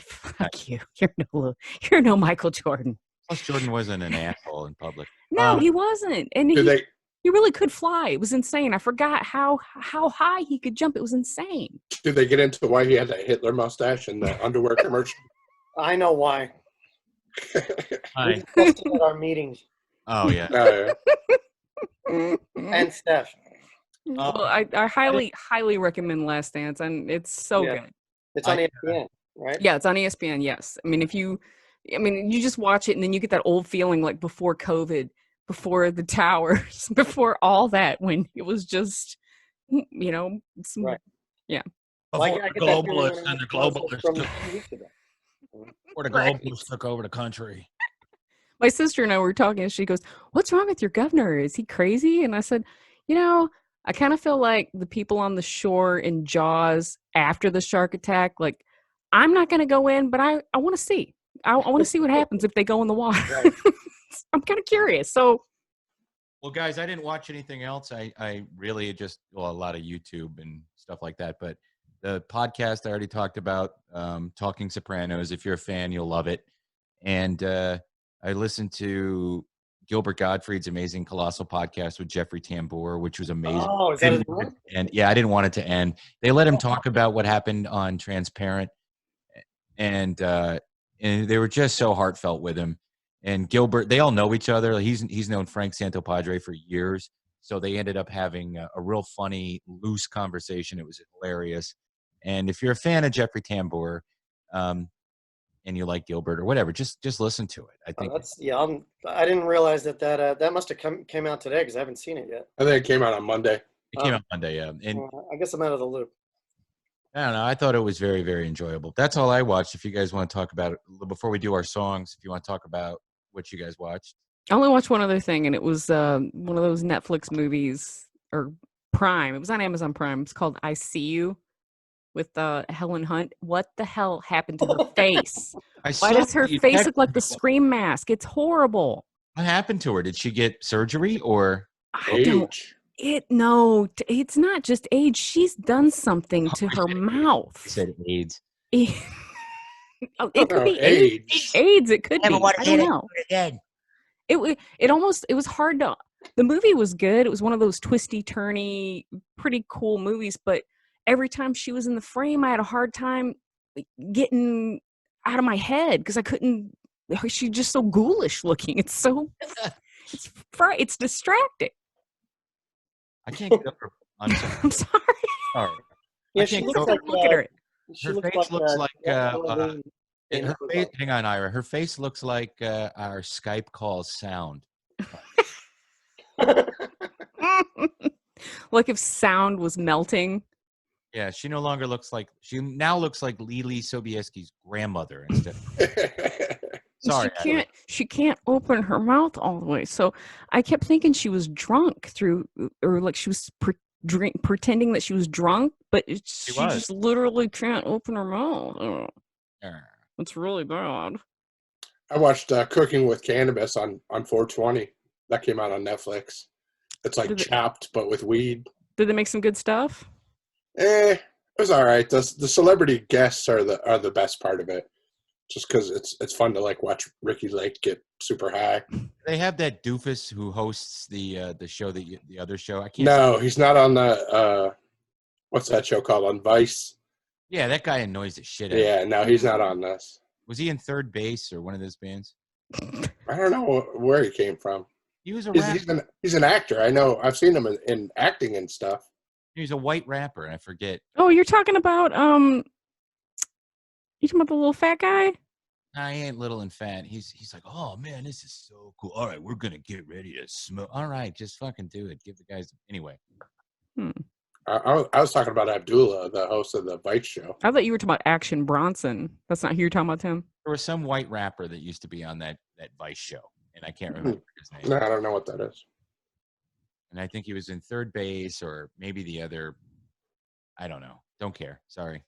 fuck you. You're no Michael Jordan. Plus, Jordan wasn't an asshole in public. No, he wasn't. And he really could fly. It was insane. I forgot how high he could jump. It was insane. Did they get into why he had that Hitler mustache in the underwear commercial? I know why. Hi. We discussed it at our meetings. Oh, yeah. And Steph. Well, I highly recommend Last Dance, and it's so good. It's on ESPN, right? Yeah, it's on ESPN, yes. I mean, you just watch it, and then you get that old feeling like before COVID, before the towers, before all that, when it was just, right. Yeah. Before the globalists and the globalists or the globalists took over the country. My sister and I were talking, and she goes, "What's wrong with your governor? Is he crazy?" And I said, I kind of feel like the people on the shore in Jaws after the shark attack, like, I'm not going to go in, but I want to see. I want to see what happens if they go in the water. Right. I'm kind of curious. So Well, guys, I didn't watch anything else. I really just a lot of YouTube and stuff like that. But the podcast I already talked about, Talking Sopranos. If you're a fan, you'll love it. And I listened to Gilbert Gottfried's amazing Colossal podcast with Jeffrey Tambor, which was amazing. Oh, is that his name? And yeah, I didn't want it to end. They let him talk about what happened on Transparent, and they were just so heartfelt with him. And Gilbert, they all know each other. He's known Frank Santopadre for years, so they ended up having a real funny, loose conversation. It was hilarious. And if you're a fan of Jeffrey Tambor, and you like Gilbert or whatever, just listen to it. I think I didn't realize that must have came out today because I haven't seen it yet. I think it came out on Monday. it came out Monday. Yeah, and I guess I'm out of the loop. I don't know. I thought it was very, very enjoyable. That's all I watched. If you guys want to talk about it before we do our songs, if you want to talk about what you guys watched. I only watched one other thing, and it was one of those Netflix movies or Prime. It was on Amazon Prime. It's called I See You with Helen Hunt. What the hell happened to her face? Why does her face look like the Scream mask? It's horrible. What happened to her? Did she get surgery or Age? No, it's not just age. She's done something to her mouth. You said AIDS. It could be AIDS. AIDS. It could be. I don't know. It was hard to. The movie was good. It was one of those twisty, turny, pretty cool movies. But every time she was in the frame, I had a hard time getting out of my head because I couldn't. She's just so ghoulish looking. It's so. It's distracting. I can't get over. I'm sorry. I'm sorry. Sorry. Yeah, I she can't looks get like over. Look at her. Her face looks like her face. Hang on, Ira. Her face looks like our Skype call sound. Like if sound was melting. Yeah, she no longer looks like. She now looks like Lily Sobieski's grandmother instead. Sorry, she can't open her mouth all the way. So I kept thinking she was drunk or like she was pretending that she was drunk, but she just literally can't open her mouth. Oh. It's really bad. I watched Cooking with Cannabis on 420. That came out on Netflix. It's like Chopped, but with weed. Did they make some good stuff? It was all right. The celebrity guests are the best part of it. Just because it's fun to like watch Ricky Lake get super high. They have that doofus who hosts the show the other show. I can't. No, he's not on the what's that show called on Vice? Yeah, that guy annoys the shit out of me. Yeah, no, he's not on this. Was he in Third Base or one of those bands? I don't know where he came from. He was a rapper. He's an actor. I know. I've seen him in acting and stuff. He's a white rapper, and I forget. Oh, you're talking about the little fat guy? Nah, he ain't little and fat. He's like, oh man, this is so cool. All right, we're gonna get ready to smoke. All right, just fucking do it. Give the guys anyway. I was talking about Abdullah, the host of the Vice show. I thought you were talking about Action Bronson. That's not who you're talking about, Tim? There was some white rapper that used to be on that Vice show, and I can't remember his name. No, I don't know what that is. And I think he was in Third Base or maybe the other. I don't know. Don't care. Sorry.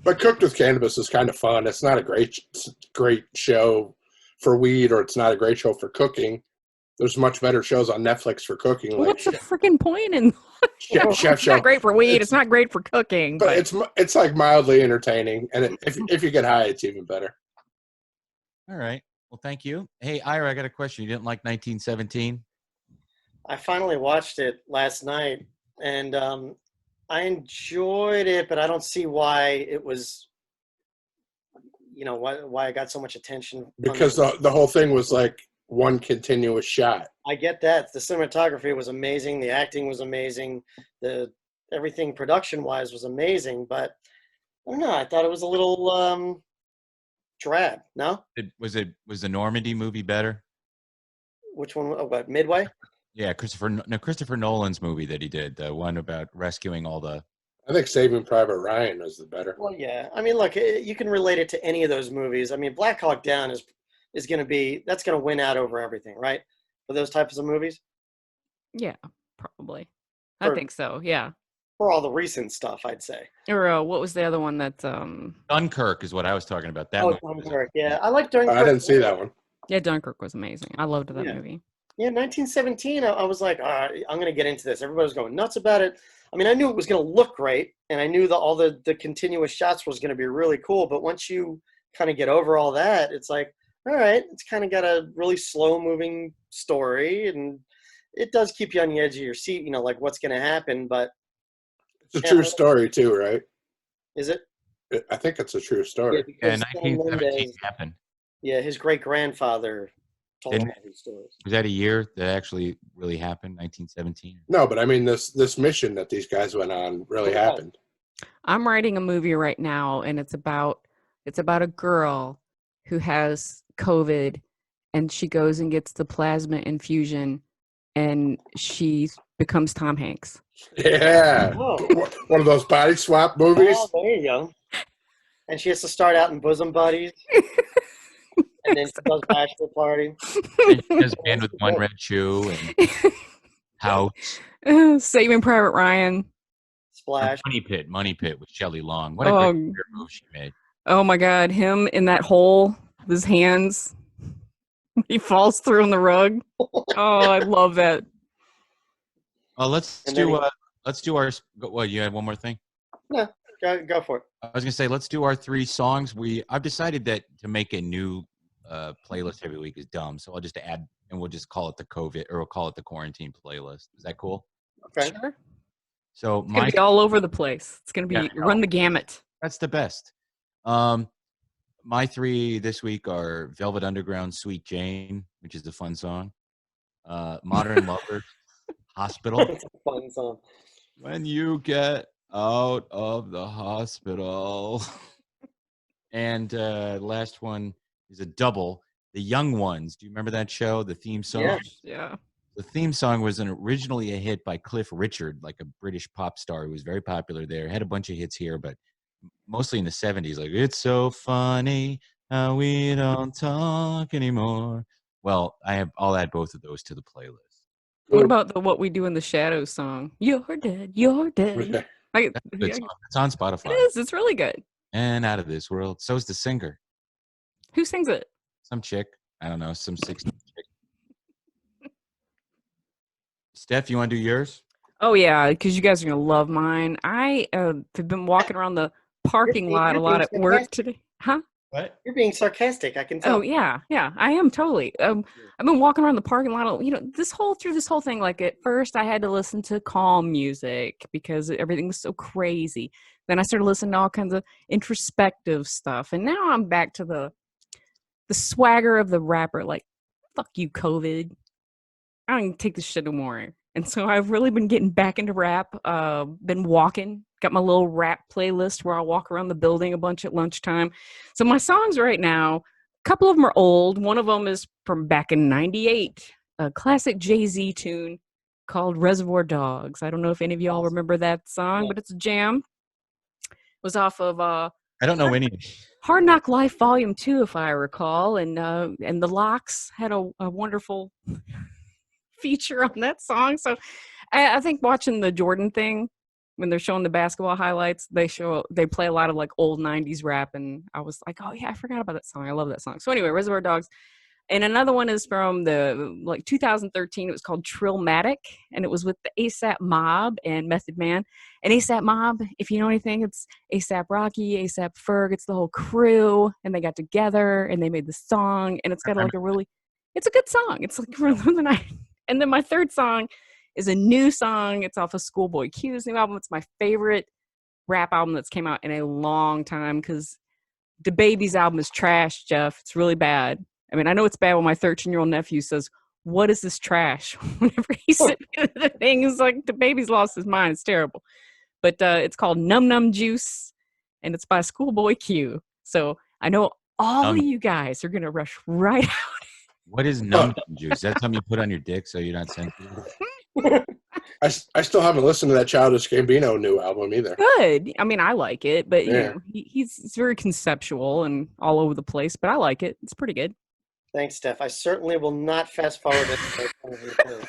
But Cooked with Cannabis is kind of fun. It's not a great show for weed, or it's not a great show for cooking. There's much better shows on Netflix for cooking. Well, what's the freaking point in Chef It's not great for weed. It's not great for cooking. But it's like mildly entertaining, and if you get high, it's even better. All right. Well, thank you. Hey, Ira, I got a question. You didn't like 1917? I finally watched it last night, and I enjoyed it, but I don't see why it was, why it got so much attention. Because the whole thing was like one continuous shot. I get that. The cinematography was amazing. The acting was amazing. Everything production-wise was amazing, but I don't know. I thought it was a little drab. No? Was the Normandy movie better? Which one? Oh, what, Midway? Yeah, Christopher Nolan's movie that he did, the one about rescuing all the. I think Saving Private Ryan was the better. Well, yeah. I mean, look, you can relate it to any of those movies. I mean, Black Hawk Down is going to win out over everything, right? For those types of movies. Yeah, probably. I think so. Yeah. For all the recent stuff, I'd say. Or what was the other one that? Dunkirk is what I was talking about. That Dunkirk. Yeah, I like Dunkirk. I didn't see that one. Yeah, Dunkirk was amazing. I loved that movie. Yeah, 1917. I was like, I'm going to get into this. Everybody was going nuts about it. I mean, I knew it was going to look great, and I knew that all the continuous shots was going to be really cool. But once you kind of get over all that, it's like, all right, it's kind of got a really slow-moving story, and it does keep you on the edge of your seat, like what's going to happen. But It's a true story too, right? Is it? I think it's a true story. Yeah, 1917 happened. Yeah, his great-grandfather told him all these stories. Was that a year that actually really happened, 1917? No, but I mean this mission that these guys went on really happened. I'm writing a movie right now, and it's about a girl who has COVID, and she goes and gets the plasma infusion, and she becomes Tom Hanks. Yeah. Oh. One of those body swap movies. Oh, there you go. And she has to start out in bosom buddies. And then she does bachelor party. And she has Band with One Red Shoe and House. Saving Private Ryan. Splash. Money Pit with Shelley Long. What a great move she made. Oh my God, him in that hole with his hands. He falls through on the rug. Oh, I love that. Let's do our. What, you had one more thing? Yeah, go for it. I was gonna say let's do our 3 songs. I've decided that to make a new playlist every week is dumb, so I'll just add and we'll just call it the COVID or we'll call it the quarantine playlist. Is that cool? Okay. Sure. So It's gonna be all over the place. It's gonna be run the gamut. That's the best. My 3 this week are Velvet Underground, Sweet Jane, which is a fun song. Modern Lovers, Hospital. It's a fun song. When you get out of the hospital. And last one is a double, The Young Ones. Do you remember that show, the theme song? Yeah. The theme song was originally a hit by Cliff Richard, like a British pop star who was very popular there. Had a bunch of hits here, but mostly in the 70s. Like, it's so funny how we don't talk anymore. Well, I'll add both of those to the playlist. What about the What We Do in the Shadows song? You're dead. You're dead. It's on Spotify. It is. It's really good. And Out of This World. So's the singer. Who sings it? Some chick. I don't know. Some 60s chick. Steph, you want to do yours? Oh, yeah, because you guys are going to love mine. I have been walking around the parking lot a lot at work today. Huh? What? You're being sarcastic. I can tell. Oh, yeah, I am totally. I've been walking around the parking lot, through this whole thing. Like, at first, I had to listen to calm music because everything was so crazy. Then I started listening to all kinds of introspective stuff. And now I'm back to the swagger of the rapper. Like, fuck you, COVID. I don't even take this shit no more. And so I've really been getting back into rap. Been walking. Got my little rap playlist where I'll walk around the building a bunch at lunchtime. So my songs right now, a couple of them are old. One of them is from back in '98, a classic Jay-Z tune called Reservoir Dogs. I don't know if any of y'all remember that song, but it's a jam. It was off of I don't know any. Hard Knock Life Volume 2, if I recall. And the Locks had a wonderful feature on that song. So I think watching the Jordan thing, when they're showing the basketball highlights, they play a lot of like old 90s rap, and I was like, oh yeah, I forgot about that song. I love that song. So anyway, Reservoir Dogs. And another one is from the 2013. It was called Trillmatic, and it was with the ASAP Mob and Method Man. And ASAP Mob, if you know anything, it's ASAP Rocky, ASAP Ferg. It's the whole crew, and they got together and they made the song, and it's got it's a good song. It's like really nice. And then my third song is a new song. It's off of Schoolboy Q's new album. It's my favorite rap album that's came out in a long time because DaBaby's album is trash, Jeff. It's really bad. I mean, I know it's bad when my 13-year-old nephew says, "What is this trash?" Whenever he's sitting at the thing, he's like, DaBaby's lost his mind. It's terrible. But it's called Num Num Juice, and it's by Schoolboy Q. So I know all of you guys are going to rush right out. What is Num Num Juice? Is that something you put on your dick so you're not sensitive? I still haven't listened to that Childish Gambino new album either. Good. I mean, I like it, but you know, he's very conceptual and all over the place, but I like it. It's pretty good. Thanks, Steph. I certainly will not fast forward it.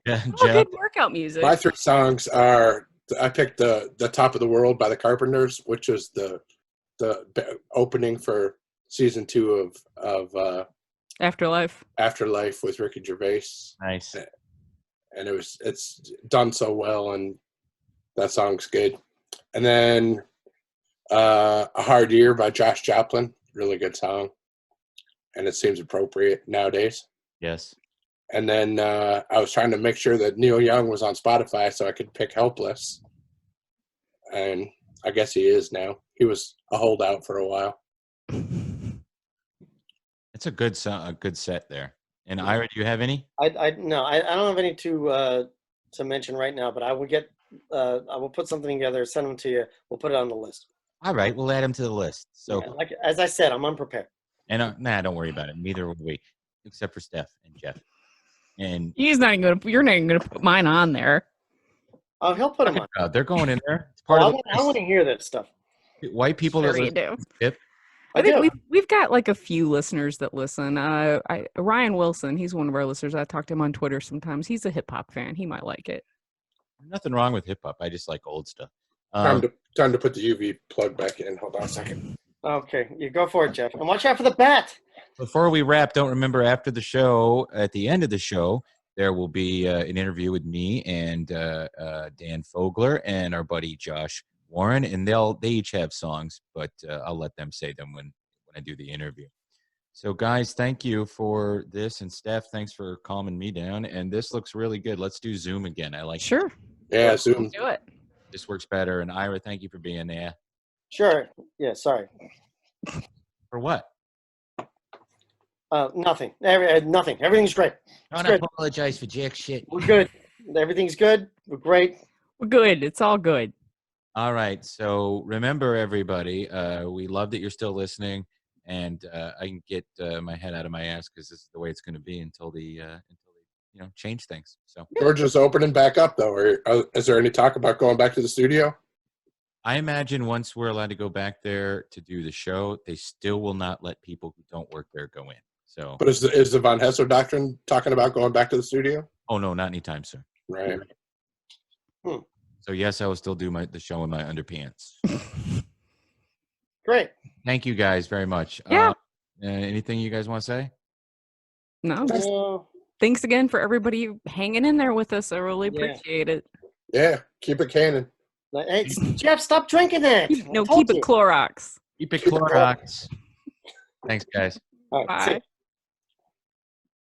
Yeah, Good workout music. My 3 songs are, I picked the Top of the World by the Carpenters, which is the opening for season 2 of Afterlife. Afterlife with Ricky Gervais. Nice. And it's done so well, and that song's good. And then A Hard Year by Josh Joplin, really good song, and it seems appropriate nowadays. Yes. And then I was trying to make sure that Neil Young was on Spotify so I could pick Helpless, and I guess he is now. He was a holdout for a while. It's a good song, a good set there. And Ira, do you have any? I don't have any to mention right now, but I will put something together, send them to you. We'll put it on the list. All right, we'll add them to the list. So, Yeah, like as I said, I'm unprepared. and don't worry about it. Neither will we, except for Steph and Jeff. And You're not even gonna put mine on there. Oh, he'll put them on. they're going in there. It's part of I want to hear that stuff. white people. Sure that you do. Tip. I think we've got like a few listeners that listen. Ryan Wilson, he's one of our listeners. I talk to him on Twitter sometimes. He's a hip hop fan. He might like it. Nothing wrong with hip hop. I just like old stuff. Time to put the UV plug back in. Hold on a second. Okay, you go for it, Jeff. And watch out for the bat. Before we wrap, don't remember after the show, at the end of the show, there will be an interview with me and Dan Fogler and our buddy Josh Warren, and they each have songs, but I'll let them say them when I do the interview. So, guys, thank you for this, and Steph, thanks for calming me down. And this looks really good. Let's do Zoom again. I like Sure. Yeah, Zoom. Do it. this works better. And Ira, thank you for being there. Sure. Yeah. Sorry. For what? Nothing. Nothing. Everything's great. Don't good. apologize for jack shit. We're good. Everything's good. We're great. We're good. It's all good. All right. So remember, everybody, we love that you're still listening, and I can get my head out of my ass because this is the way it's going to be until they change things. So Georgia's opening back up, though. Is there any talk about going back to the studio? I imagine once we're allowed to go back there to do the show, they still will not let people who don't work there go in. So, But is the Von Hesser doctrine talking about going back to the studio? oh no, not anytime soon. Right. So yes, I will still do the show in my underpants. Great. Thank you guys very much. Yeah. Anything you guys want to say? No, just thanks again for everybody hanging in there with us. I really appreciate it. Yeah, keep it canon. Hey, Jeff, stop drinking that. Keep it Clorox. Keep it Clorox. Thanks, guys. All right, Bye.